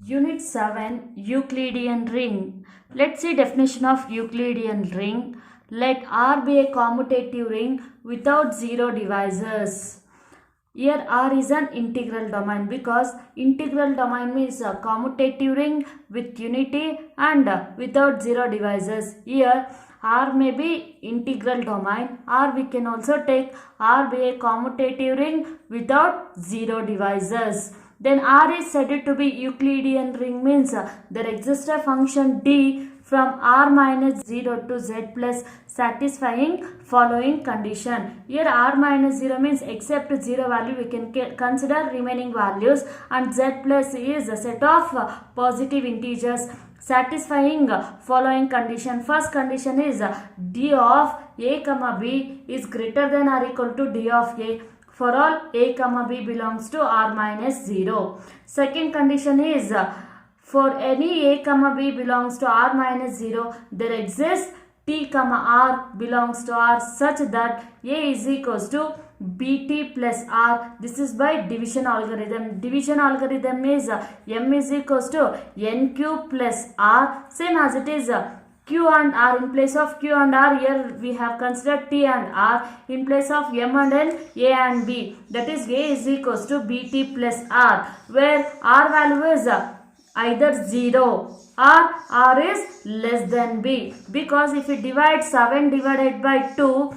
Unit 7 Euclidean ring. Let's see definition of Euclidean ring. Let R be a commutative ring without zero divisors. Here R is an integral domain because integral domain means a commutative ring with unity and without zero divisors. Here R may be integral domain, or we can also take R be a commutative ring without zero divisors. Then R is said to be Euclidean ring means there exists a function d from r minus 0 to z plus satisfying following condition. Here r minus 0 means except 0 value we can consider remaining values, and z plus is a set of positive integers satisfying following condition. First condition is d of a comma b is greater than or equal to d of a for all a comma b belongs to r minus 0. Second condition is for any a comma b belongs to r minus 0, there exists t comma r belongs to r such that a is equals to bt plus r. This is by division algorithm. Division algorithm is m is equals to n cube plus r, same as it is q and r. In place of q and r, here we have considered t and r. In place of m and n, a and b, that is a is equals to bt plus r, where r value is either 0 or r is less than b, because if we divide 7 divided by 2,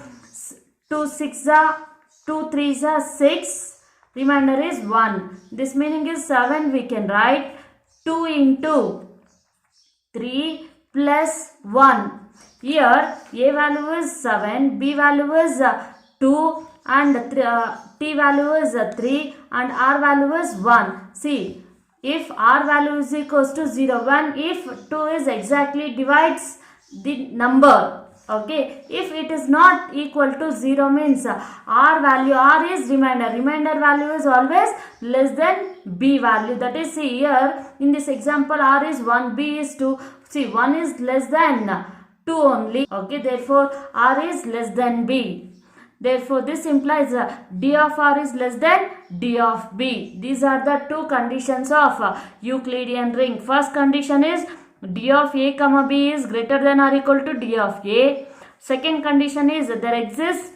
2 6 are 2 3 are 6, remainder is 1. This meaning is 7 we can write 2 into 3 plus 1. Here a value is 7, b value is 2 and t value is 3 and r value is 1. See, if r value is equals to 0, 1 if 2 is exactly divides the number, okay. If it is not equal to 0 means r value, r is remainder value is always less than b value. That is, see here in this example r is 1, b is 2. See, 1 is less than 2 only, okay. Therefore r is less than b. Therefore, this implies d of r is less than d of b. These are the two conditions of Euclidean ring. First condition is d of a comma b is greater than or equal to d of a. Second condition is there exists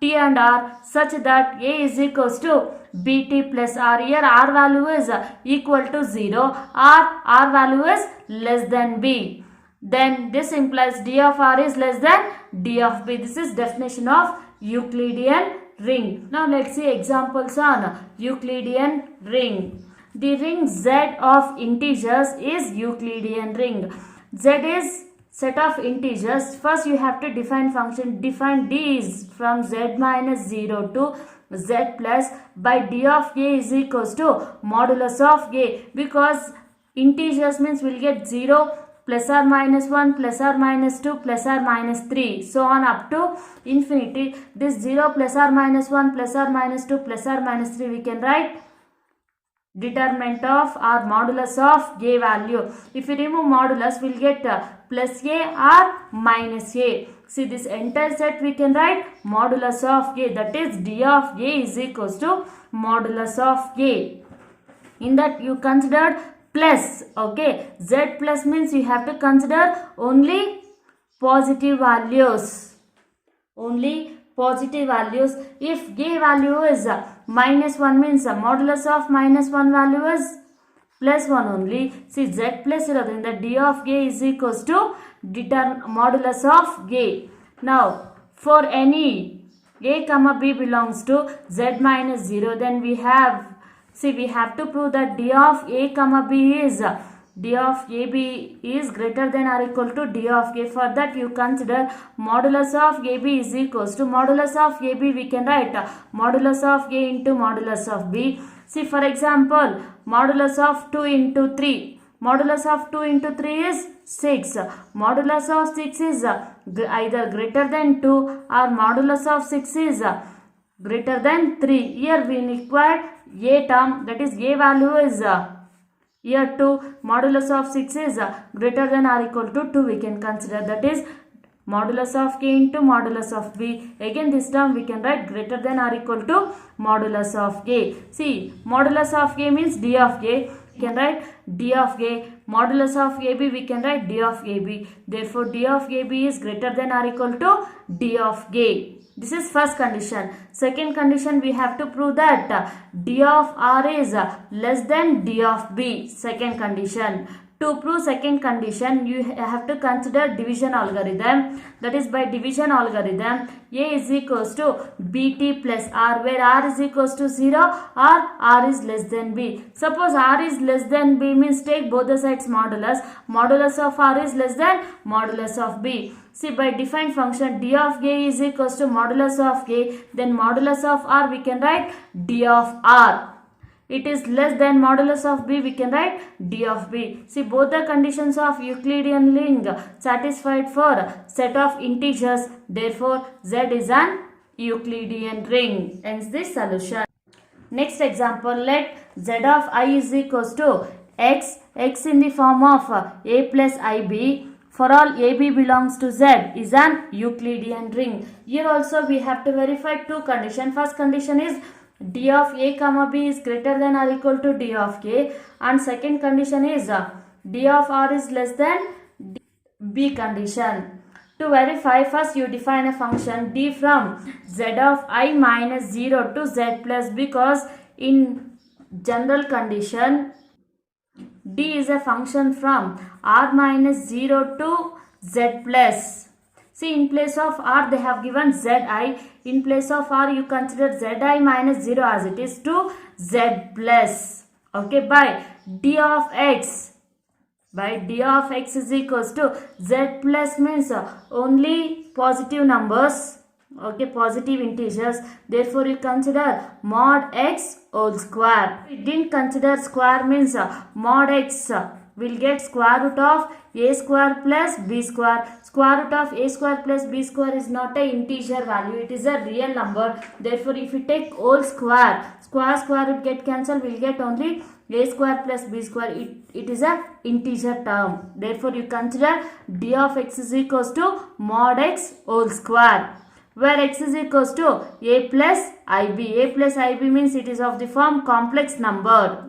t and r such that a is equals to bt plus r. Here r value is equal to 0 or r value is less than b. Then this implies d of r is less than d of b. This is definition of Euclidean ring. Now let's see examples on Euclidean ring. The ring Z of integers is Euclidean ring. Z is set of integers. First you have to define function. Define d is from z minus 0 to z plus by d of a is equals to modulus of a, because integers means we'll get 0 plus or minus 1 plus or minus 2 plus or minus 3 so on up to infinity. This 0 plus or minus 1 plus or minus 2 plus or minus 3 we can write determinant of or modulus of a value. If we remove modulus, we'll get plus a or minus a. See, this entire set we can write modulus of a, that is d of a is equals to modulus of a. In that you considered plus, okay. Z plus means you have to consider only positive values. Only positive values. If a value is minus 1 means modulus of minus 1 value is plus 1 only. See, z plus in the d of a is equals to modulus of a. Now, for any a comma b belongs to z minus 0, then we have, see, we have to prove that d of a comma b is d of ab is greater than or equal to d of a. For that you consider modulus of ab is equals to modulus of ab, we can write modulus of a into modulus of b. See, for example, modulus of 2 into 3. Modulus of 2 into 3 is 6. Modulus of 6 is either greater than 2 or modulus of 6 is greater than 3. Here we require a term, that is a value is here 2, modulus of 6 is greater than or equal to 2 we can consider, that is modulus of k into modulus of b. Again this term we can write greater than or equal to modulus of k. See, modulus of k means d of k. can write D of A. Modulus of AB we can write D of AB. Therefore D of AB is greater than or equal to D of A. This is first condition. Second condition, we have to prove that D of R is less than D of B. Second condition. To prove second condition, you have to consider division algorithm. That is, by division algorithm, A is equals to BT plus R, where R is equals to 0 or R is less than B. Suppose R is less than B means take both the sides modulus. Modulus of R is less than modulus of B. See, by defined function D of A is equals to modulus of A, then modulus of R we can write D of R. It is less than modulus of B, we can write D of B. See, both the conditions of Euclidean ring satisfied for set of integers. Therefore, Z is an Euclidean ring. Hence this solution. Next example, let Z of I is equals to X in the form of A plus IB. For all AB belongs to Z is an Euclidean ring. Here also we have to verify two conditions. First condition is D of A comma B is greater than or equal to D of A, and second condition is D of R is less than B condition. To verify, first you define a function D from Z of I minus 0 to Z plus, because in general condition D is a function from R minus 0 to Z plus. See, in place of R they have given Zi. In place of R you consider Zi minus 0 as it is to Z plus. Okay, by D of X. By D of X is equals to Z plus means only positive numbers. Okay, positive integers. Therefore you consider mod X whole square. We didn't consider square means mod X will get square root of A square plus B square. Square root of A square plus B square is not an integer value, it is a real number. Therefore if you take whole square, square root get cancelled, will get only A square plus B square. It is a integer term. Therefore you consider D of X is equals to mod X whole square, where X is equals to A plus IB. A plus IB means it is of the form complex number.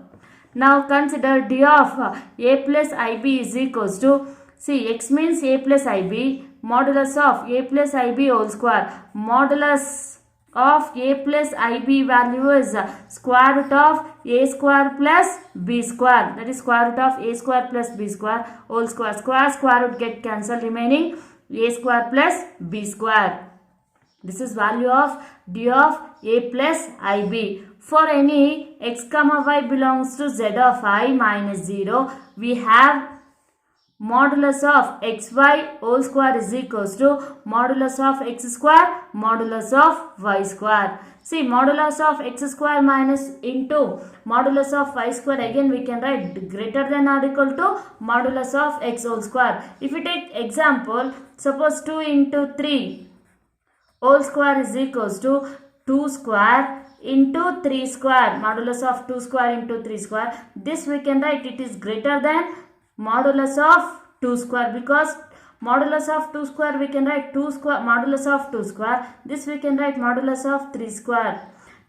Now consider D of A plus IB is equals to, see, X means A plus IB, modulus of A plus IB whole square. Modulus of A plus IB value is square root of A square plus B square. That is square root of A square plus B square whole square. Square root get cancelled, remaining A square plus B square. This is value of D of A plus IB. For any x comma y belongs to Z of I minus 0, we have modulus of xy whole square is equals to modulus of x square modulus of y square. See, modulus of x square minus into modulus of y square, again we can write greater than or equal to modulus of x whole square. If we take example, suppose 2 into 3 whole square is equals to 2 square into 3 square, modulus of 2 square into 3 square. This we can write it is greater than modulus of 2 square, because modulus of 2 square we can write 2 square modulus of 2 square. This we can write modulus of 3 square.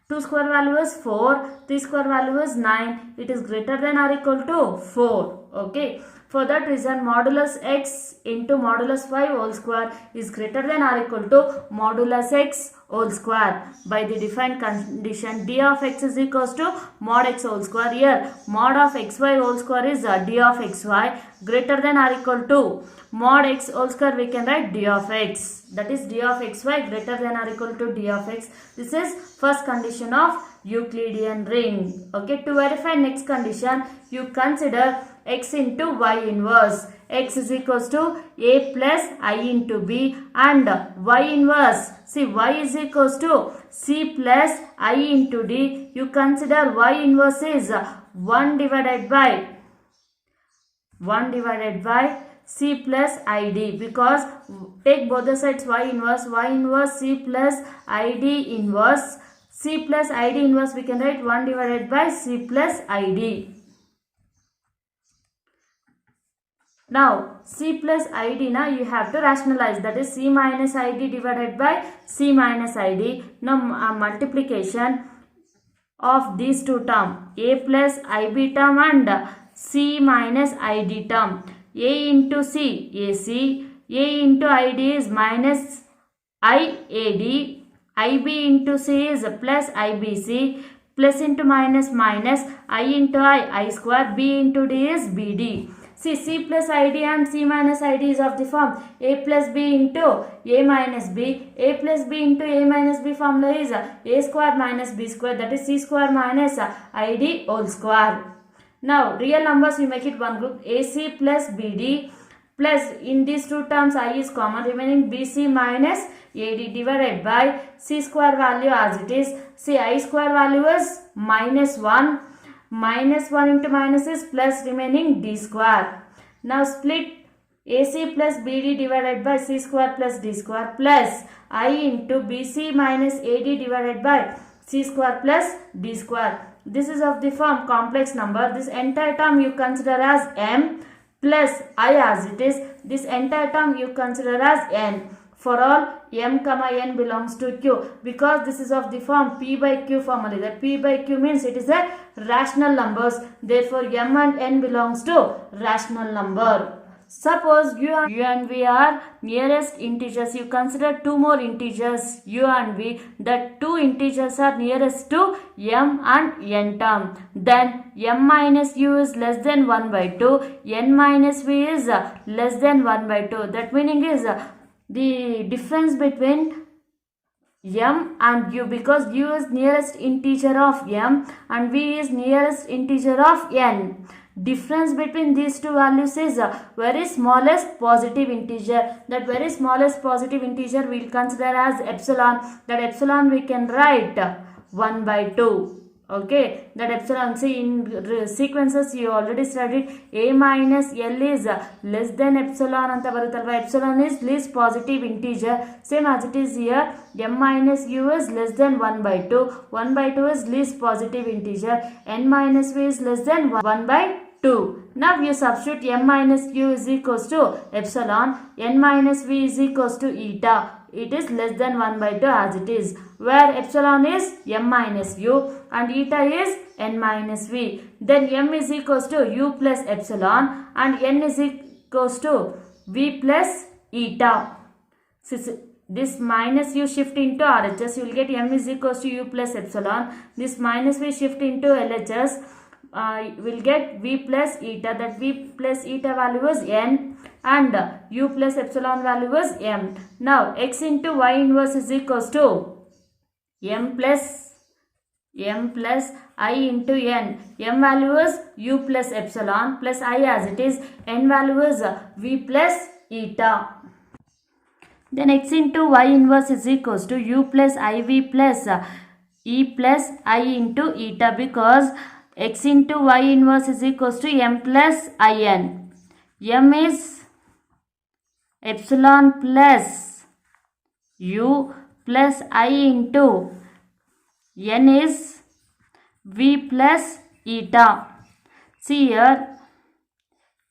2 square value is 4, 3 square value is 9. It is greater than or equal to 4. Okay. For that reason, modulus x into modulus y whole square is greater than or equal to modulus x whole square. By the defined condition, D of x is equals to mod x whole square. Here, mod of xy whole square is D of xy greater than or equal to mod x whole square. We can write D of x. That is D of xy greater than or equal to D of x. This is first condition of Euclidean ring. Okay, to verify next condition, you consider x into y inverse. X is equals to A plus I into B, and y inverse. See, y is equals to C plus I into D. You consider y inverse is 1 divided by C plus ID, because take both the sides y inverse C plus ID inverse. C plus ID inverse we can write 1 divided by C plus ID. Now C plus ID, now you have to rationalize, that is C minus ID divided by C minus ID. Now multiplication of these two terms, a plus ib term and c minus id term. A into c, ac, a into id is minus iad, ib into c is plus ibc, plus into minus minus, I into I square, b into d is bd. See, c plus id and c minus id is of the form a plus b into a minus b. A plus b into a minus b formula is a square minus b square, that is c square minus id whole square. Now real numbers we make it one group, ac plus bd, plus in these two terms I is common, remaining bc minus ad divided by c square value as it is. See, I square value is minus 1. Minus 1 into minus is plus, remaining d square. Now split ac plus bd divided by c square plus d square plus I into bc minus ad divided by c square plus d square. This is of the form complex number. This entire term you consider as m plus I as it is. This entire term you consider as n. For all m comma n belongs to q, because this is of the form p by q formula. That p by q means it is a rational numbers. Therefore m and n belongs to rational number. Suppose u and v are nearest integers. You consider two more integers u and v. That two integers are nearest to m and n term. Then m minus u is less than 1 by 2. N minus v is less than 1 by 2. That meaning is the difference between m and u, because u is nearest integer of m and v is nearest integer of n. Difference between these two values is very smallest positive integer. That very smallest positive integer we will consider as epsilon. That epsilon we can write 1 by 2. Okay, that epsilon, see in sequences you already studied, a minus l is less than epsilon anta barutalla. Epsilon is least positive integer, same as it is here. M minus u is less than 1 by 2. 1 by 2 is least positive integer. N minus v is less than 1 by 2. Now you substitute m minus u is equals to epsilon, n minus v is equals to eta. It is less than 1 by 2 as it is, where epsilon is m minus u and eta is n minus v. Then m is equals to u plus epsilon and n is equals to v plus eta. This minus u shift into RHS, you will get m is equals to u plus epsilon. This minus v shift into LHS, will get v plus eta. That v plus eta value is n and u plus epsilon value is m. Now x into y inverse is equals to m plus I into n. M value is u plus epsilon plus I as it is. N value is v plus eta. Then x into y inverse is equals to u plus iv plus e plus I into eta, because x into y inverse is equals to m plus in. M is epsilon plus u plus I into n is v plus eta. See here,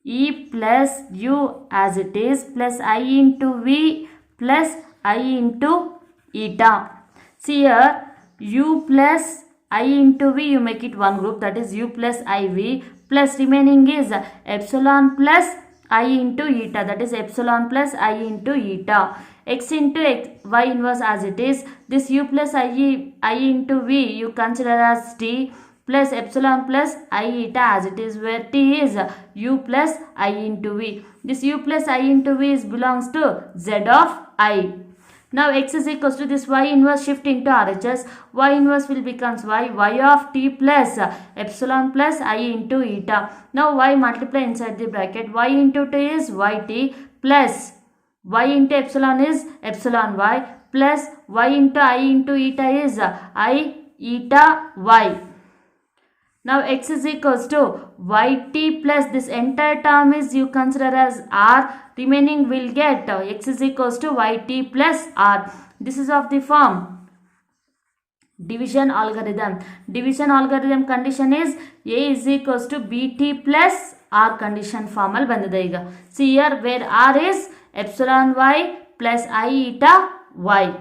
e plus u as it is plus I into v plus I into eta. See here, u plus I into v, you make it one group, that is u plus iv, plus remaining is epsilon plus I into eta, that is epsilon plus I into eta. X into y inverse as it is. This u plus I into v you consider as t plus epsilon plus I eta as it is, where t is u plus I into v. This u plus I into v belongs to z of I. Now x is equals to this y inverse shift into RHS. Y inverse will becomes y of t plus epsilon plus I into eta. Now y multiply inside the bracket. Y into t is yt plus y into epsilon is epsilon y plus y into I into eta is I eta y. Now x is equals to yt plus this entire term is you consider as r. Remaining will get x is equals to yt plus r. This is of the form division algorithm. Division algorithm condition is a is equals to bt plus r condition formal bandide iga. See here, where r is epsilon y plus I eta y.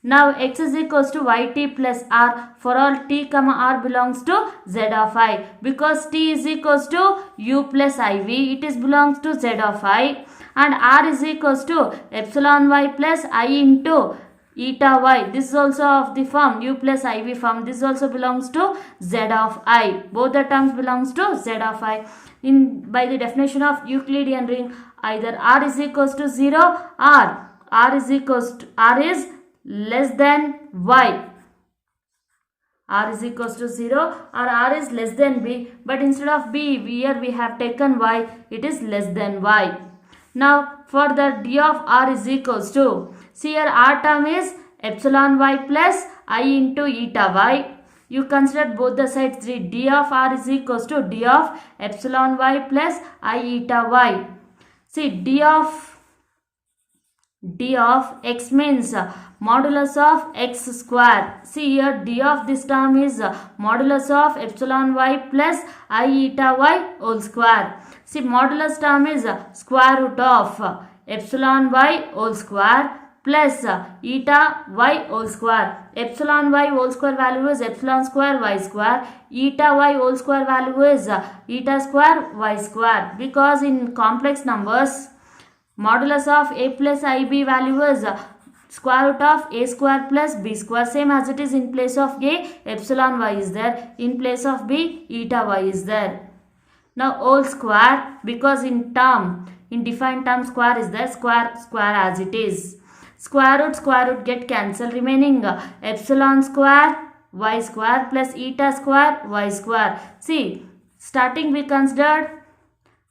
Now x is equals to yt plus r for all t comma r belongs to z of I. Because t is equals to u plus iv, it is belongs to z of I, and r is equals to epsilon y plus I into eta y. This is also of the form u plus iv form. This also belongs to z of I. Both the terms belongs to z of I. By the definition of Euclidean ring, either r is equals to 0 or r is less than y. R is equals to 0 or r is less than b, but instead of b here we have taken y, it is less than y. Now for the d of r is equals to, see here r term is epsilon y plus I into eta y. You consider both the sides, the d of r is equals to d of epsilon y plus I eta y. See d of x means modulus of x square. See here d of this term is modulus of epsilon y plus I eta y whole square. See modulus term is square root of epsilon y whole square plus eta y whole square. Epsilon y whole square value is epsilon square y square. Eta y whole square value is eta square y square. Because in complex numbers, modulus of a plus ib value is square root of a square plus b square. Same as it is in place of a, epsilon y is there. In place of b, eta y is there. Now whole square, because in defined term square is there, square as it is. Square root get cancelled, remaining epsilon square y square plus eta square y square. See, starting we considered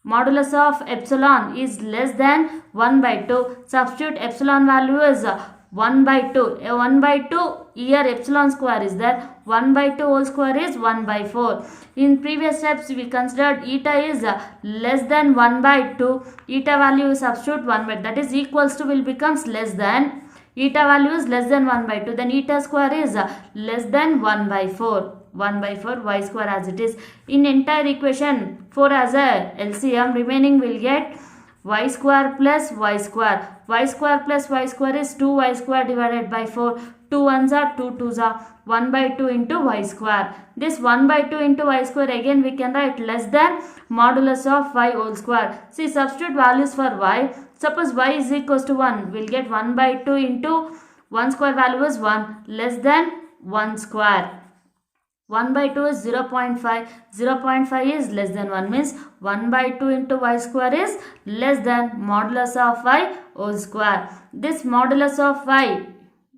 modulus of epsilon is less than 1 by 2. Substitute epsilon value is 1 by 2. 1 by 2, here epsilon square is there. 1 by 2 whole square is 1 by 4. In previous steps we considered eta is less than 1 by 2. Eta value substitute 1 by, that is equals to will becomes less than. Eta value is less than 1 by 2. Then eta square is less than 1 by 4. 1 by 4 y square as it is. In entire equation 4 as a LCM, remaining will get y square plus y square. Y square plus y square is 2y square divided by 4. 2 ones are 2 twos are 1 by 2 into y square. This 1 by 2 into y square, again we can write less than modulus of y whole square. See, substitute values for y. Suppose y is equals to 1. We'll get 1 by 2 into 1 square value is 1, less than 1 square. 1 by 2 is 0.5. 0.5 is less than 1, means 1 by 2 into y square is less than modulus of y whole square. This modulus of y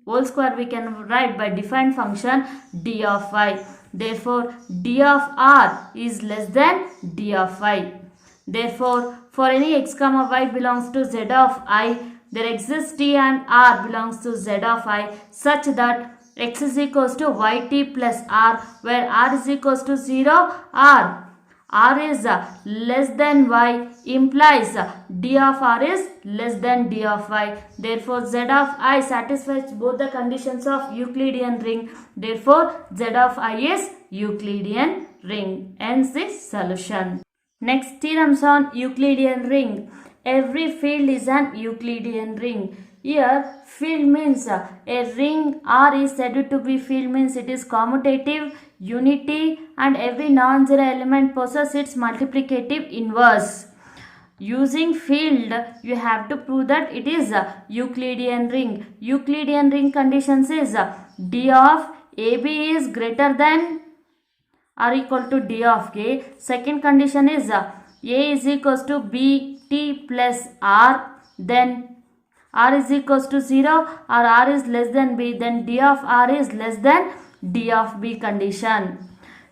whole square we can write by defined function d of y. Therefore, d of r is less than d of y. Therefore, for any x comma y belongs to z of I, there exists t and r belongs to z of I such that x is equals to yt plus r, where r is equals to 0 or r is less than y, implies d of r is less than d of y. Therefore, z of I satisfies both the conditions of Euclidean ring. Therefore, z of I is Euclidean ring. Hence the solution. Next, theorems on Euclidean ring. Every field is an Euclidean ring. Here, field means a ring R is said to be field means it is commutative, unity, and every non-zero element possesses its multiplicative inverse. Using field, you have to prove that it is a Euclidean ring. Euclidean ring conditions is d of AB is greater than or equal to d of k. Second condition is A is equals to BT plus R, then R is equals to 0 or R is less than B, then d of R is less than d of B condition.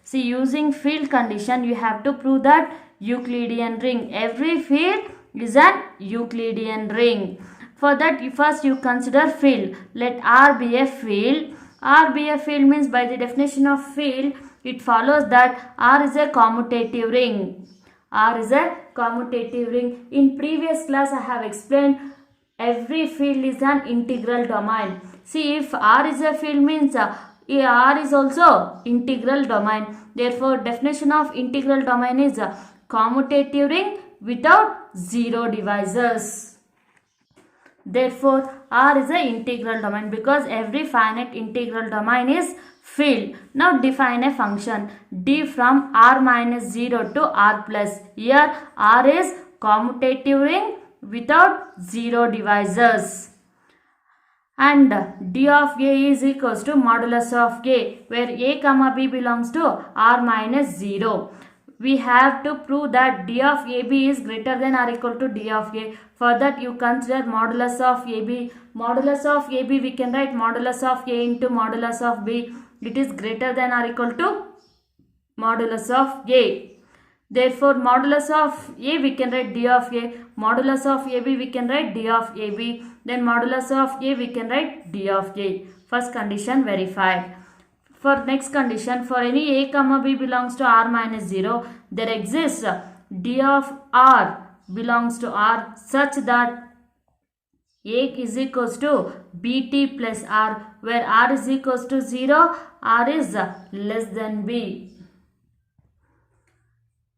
See, using field condition, you have to prove that Euclidean ring. Every field is an Euclidean ring. For that, first you consider field. Let R be a field. R be a field means by the definition of field, it follows that R is a commutative ring. R is a commutative ring. In previous class, I have explained every field is an integral domain. See, if R is a field means R is also integral domain. Therefore, definition of integral domain is a commutative ring without zero divisors. Therefore, R is an integral domain because every finite integral domain is filled. Now define a function d from R minus 0 to R plus. Here R is commutative ring without 0 divisors. And d of a is equals to modulus of a, where a comma b belongs to R minus 0. We have to prove that d of ab is greater than or equal to d of a. For that you consider modulus of ab. Modulus of ab we can write modulus of a into modulus of b. It is greater than or equal to modulus of a. Therefore, modulus of a we can write d of a. Modulus of ab we can write d of ab. Then modulus of a we can write d of a. First condition verified. For next condition, for any a comma b belongs to R minus 0, there exists d of R belongs to R such that a is equals to bt plus R, where R is equals to 0, R is less than b.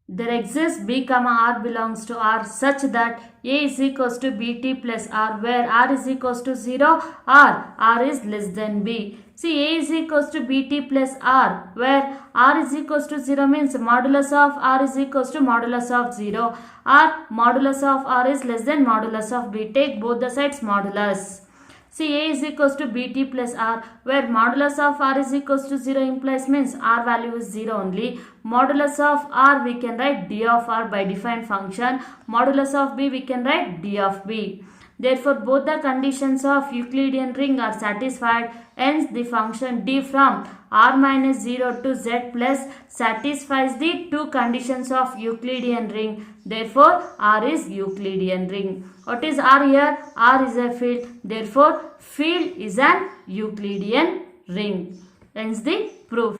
There exists b comma R belongs to R such that a is equals to bt plus R, where R is equals to 0, R is less than b. See, a is equals to bt plus R, where R is equals to 0 means modulus of R is equals to modulus of 0. Modulus of R is less than modulus of b. Take both the sides modulus. See, a is equals to bt plus R, where modulus of R is equals to 0 implies means R value is 0 only. Modulus of R we can write d of R by defined function. Modulus of b we can write d of b. Therefore, both the conditions of Euclidean ring are satisfied. Hence, the function d from R minus 0 to Z plus satisfies the two conditions of Euclidean ring. Therefore, R is Euclidean ring. What is R here? R is a field. Therefore, field is an Euclidean ring. Hence, the proof.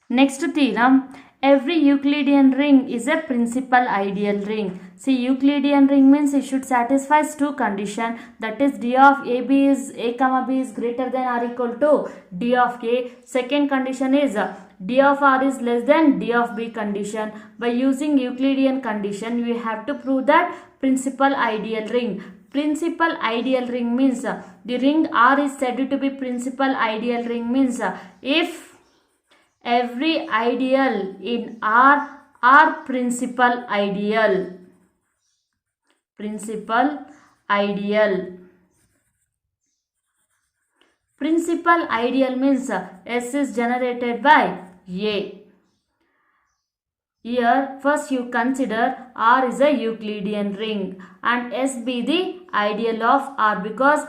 Next theorem. Every Euclidean ring is a principal ideal ring. See, Euclidean ring means it should satisfy two conditions, that is d of ab is a comma b is greater than or equal to d of a. Second condition is d of r is less than d of b condition. By using Euclidean condition, we have to prove that principal ideal ring. Principal ideal ring means the ring R is said to be principal ideal ring means if every ideal in R are principal ideal. Principal ideal. Principal ideal means S is generated by A. Here first you consider R is a Euclidean ring and S be the ideal of R, because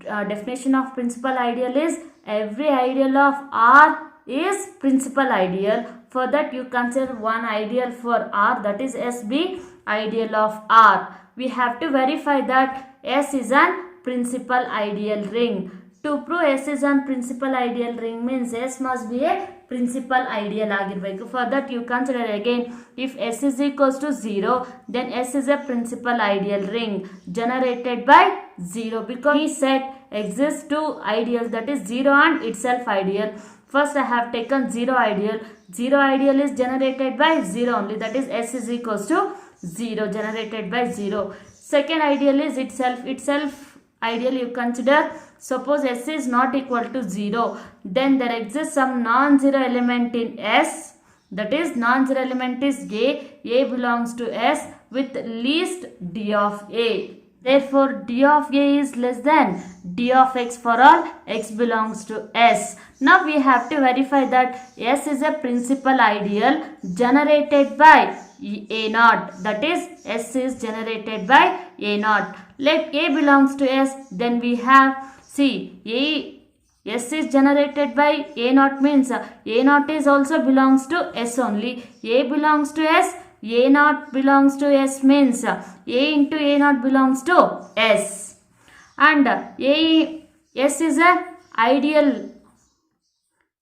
definition of principal ideal is every ideal of R is principal ideal. For that you consider one ideal for R, that is S be ideal of R. We have to verify that S is an principal ideal ring. To prove S is an principal ideal ring means S must be a principal ideal ಆಗಿರಬೇಕು. For that you consider again, if S is equals to 0, then S is a principal ideal ring generated by 0, because he said exists two ideals, that is 0 and itself ideal. First I have taken 0 ideal. 0 ideal is generated by 0 only, that is S is equals to 0 generated by 0. Second ideal is itself ideal you consider. Suppose S is not equal to 0, then there exists some non-zero element in S, that is non-zero element is A belongs to S with least d of A. Therefore, d of A is less than d of x for all x belongs to S. Now we have to verify that S is a principal ideal generated by A naught, that is S is generated by A naught. Let A belongs to S, then we have, see, S is generated by A naught means A naught is also belongs to S only. A belongs to S, A naught belongs to S means A into A naught belongs to S. And S is an ideal.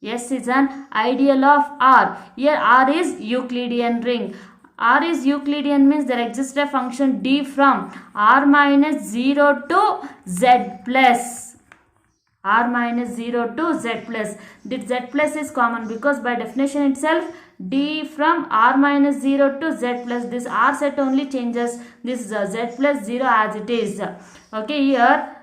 S is an ideal of R. Here R is Euclidean ring. R is Euclidean means there exists a function d from R minus 0 to Z plus. R minus 0 to Z plus. This Z plus is common because by definition itself D from R minus 0 to Z plus, this R set only changes, this Z plus 0 as it is. Okay, here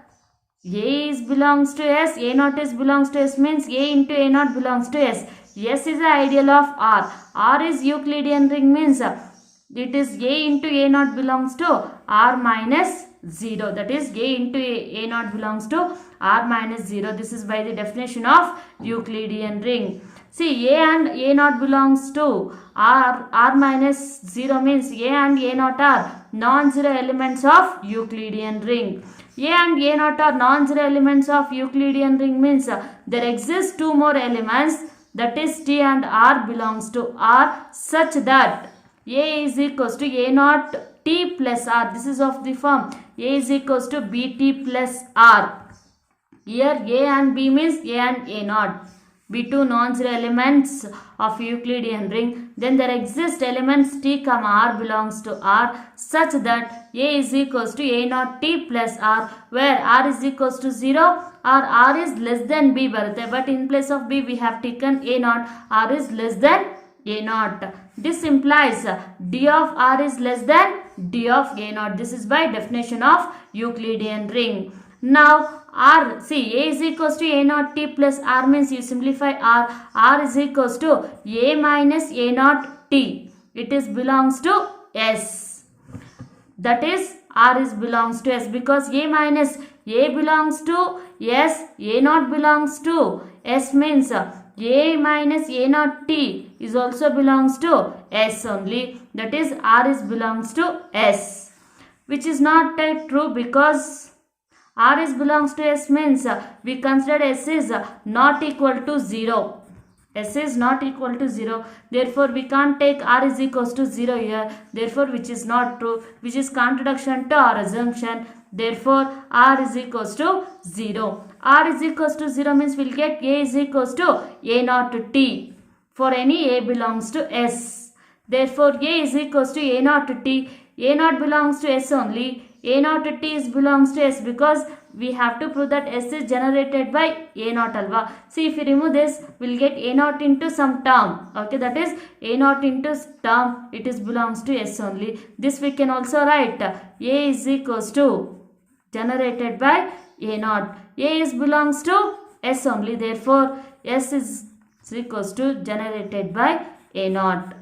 A is belongs to S, A naught is belongs to S means A into A naught belongs to S. S is the ideal of R. R is Euclidean ring means it is A into A naught belongs to R minus 0. That is A into A naught belongs to R minus 0. This is by the definition of Euclidean ring. See, A and A naught belongs to R minus 0 means A and A naught are non-zero elements of Euclidean ring. A and A naught are non-zero elements of Euclidean ring means there exist two more elements, that is T and R belongs to R, such that A is equals to A naught T plus R. This is of the form A is equals to BT plus R. Here A and B means A and A naught, be two non-zero elements of Euclidean ring. Then there exist elements T comma R belongs to R, such that A is equals to A naught T plus R, where R is equals to 0 or R is less than B barate, but in place of B we have taken A naught, R is less than A naught. This implies D of R is less than D of A naught. This is by definition of Euclidean ring. Now R, see, A is equals to A naught T plus R means you simplify R is equals to A minus A naught T. It is belongs to S. That is R is belongs to S because A minus A belongs to S, A naught belongs to S means A minus A naught T is also belongs to S only. That is R is belongs to S, which is not true because R is belongs to S means we consider S is not equal to 0. S is not equal to 0. Therefore, we can't take R is equals to 0 here. Therefore, which is not true, which is contradiction to our assumption. Therefore, R is equals to 0. R is equals to 0 means we'll get A is equals to A naught to T for any A belongs to S. Therefore, A is equals to A naught to T. A naught belongs to S only. A naught to T is belongs to S because we have to prove that S is generated by A naught alva. See, if we remove this, we'll get A naught into some term. Okay, that is A naught into term, it is belongs to S only. This we can also write A is equals to generated by A naught. A is belongs to S only. Therefore, S is equals to generated by A naught.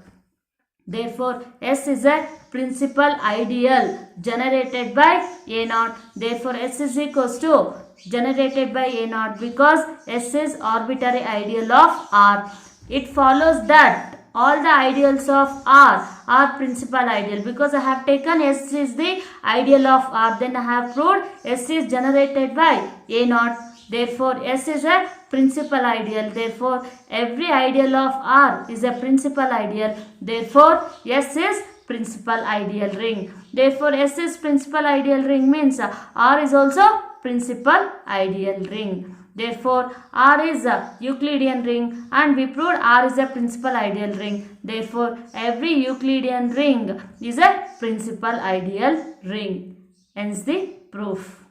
Therefore, S is a principal ideal generated by A naught. Therefore, S is equals to generated by A naught because S is arbitrary ideal of R. It follows that all the ideals of R are principal ideal because I have taken S is the ideal of R. Then I have proved S is generated by A naught. Therefore, S is a principal ideal. Therefore, every ideal of R is a principal ideal. Therefore, S is principal ideal ring. Therefore, S is principal ideal ring means R is also principal ideal ring. Therefore, R is a Euclidean ring and we proved R is a principal ideal ring. Therefore, every Euclidean ring is a principal ideal ring. Hence the proof.